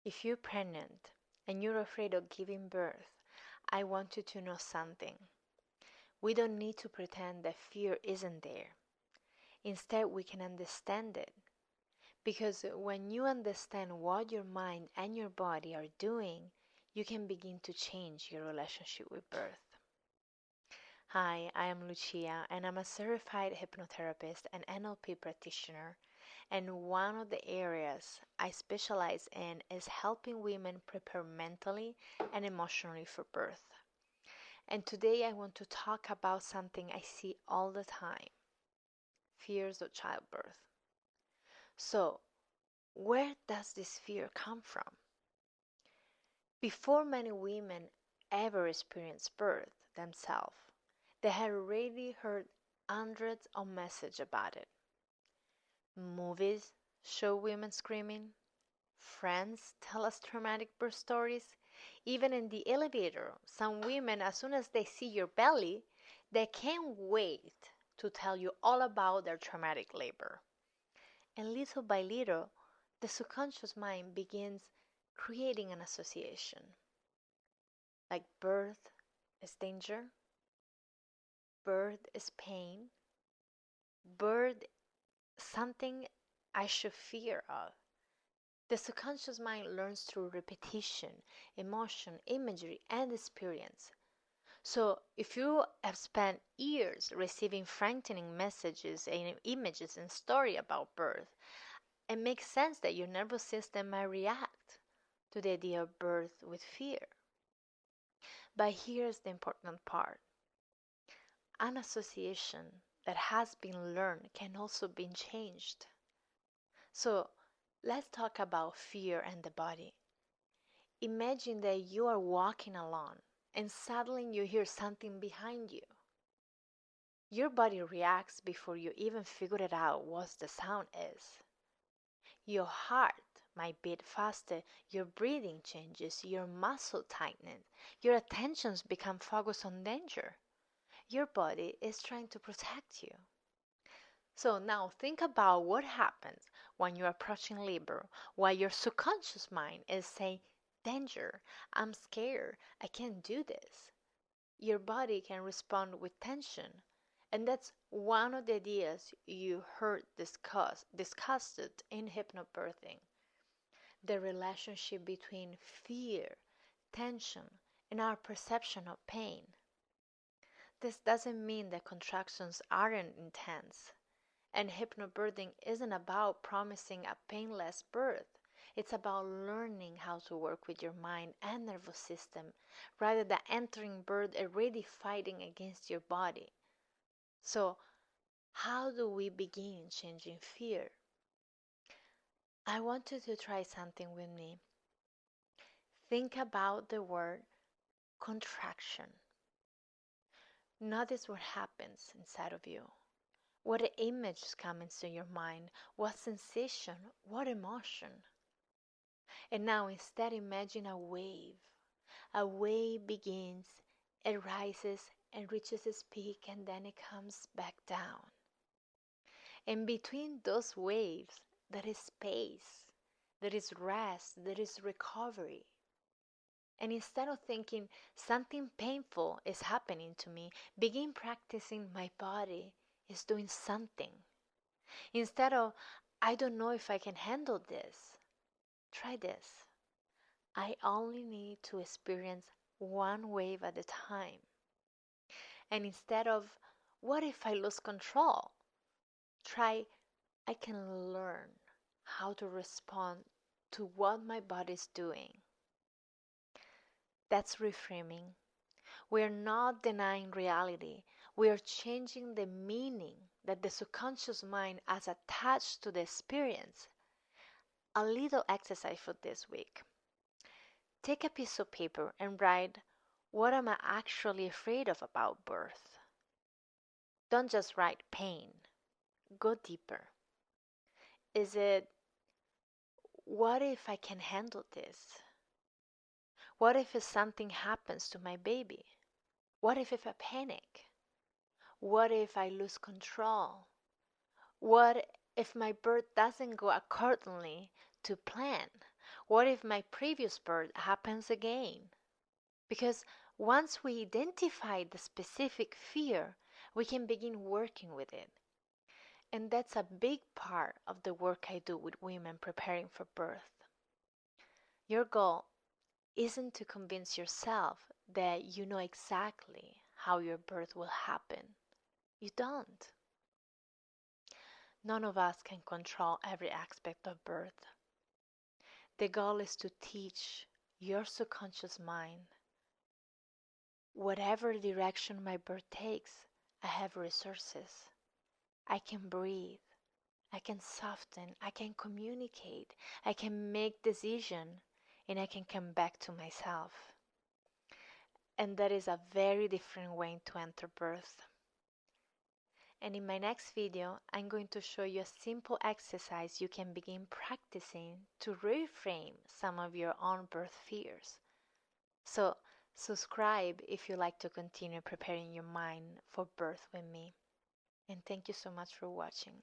If you're pregnant and you're afraid of giving birth, I want you to know something. We don't need to pretend that fear isn't there. Instead, we can understand it. Because when you understand what your mind and your body are doing, you can begin to change your relationship with birth. Hi, I am Lucia, and I'm a certified hypnotherapist and NLP practitioner. And one of the areas I specialize in is helping women prepare mentally and emotionally for birth. And today I want to talk about something I see all the time: fears of childbirth. So, where does this fear come from? Before many women ever experienced birth themselves, they had already heard hundreds of messages about it. Movies show women screaming, friends tell us traumatic birth stories. Even in the elevator, some women, as soon as they see your belly, they can't wait to tell you all about their traumatic labor. And little by little, the subconscious mind begins creating an association. Like birth is danger, birth is pain, birth something I should fear of. The subconscious mind learns through repetition, emotion, imagery, and experience. So, if you have spent years receiving frightening messages and images and story about birth, it makes sense that your nervous system might react to the idea of birth with fear. But here's the important part: an association that has been learned can also be changed. So, let's talk about fear and the body. Imagine that you are walking alone and suddenly you hear something behind you. Your body reacts before you even figure it out what the sound is. Your heart might beat faster, your breathing changes, your muscle tightens, your attentions become focused on danger. Your body is trying to protect you. So now think about what happens when you're approaching labor, while your subconscious mind is saying, danger, I'm scared, I can't do this. Your body can respond with tension. And that's one of the ideas you heard discussed in hypnobirthing. The relationship between fear, tension, and our perception of pain. This doesn't mean that contractions aren't intense. And hypnobirthing isn't about promising a painless birth. It's about learning how to work with your mind and nervous system rather than entering birth already fighting against your body. So, how do we begin changing fear? I want you to try something with me. Think about the word contraction. Notice what happens inside of you. What images come into your mind? What sensation? What emotion? And now instead imagine a wave. A wave begins, it rises and reaches its peak and then it comes back down. And between those waves, there is space, there is rest, there is recovery. And instead of thinking something painful is happening to me, begin practicing my body is doing something. Instead of, I don't know if I can handle this, try this. I only need to experience one wave at a time. And instead of, what if I lose control? Try, I can learn how to respond to what my body is doing. That's reframing. We are not denying reality. We are changing the meaning that the subconscious mind has attached to the experience. A little exercise for this week. Take a piece of paper and write, what am I actually afraid of about birth? Don't just write pain. Go deeper. Is it, what if I can handle this? What if something happens to my baby? What if I panic? What if I lose control? What if my birth doesn't go accordingly to plan? What if my previous birth happens again? Because once we identify the specific fear, we can begin working with it. And that's a big part of the work I do with women preparing for birth. Your goal isn't to convince yourself that you know exactly how your birth will happen. You don't. None of us can control every aspect of birth. The goal is to teach your subconscious mind, whatever direction my birth takes, I have resources. I can breathe. I can soften. I can communicate. I can make decisions, and I can come back to myself. And that is a very different way to enter birth. And in my next video, I'm going to show you a simple exercise you can begin practicing to reframe some of your own birth fears. So, subscribe if you like to continue preparing your mind for birth with me. And thank you so much for watching.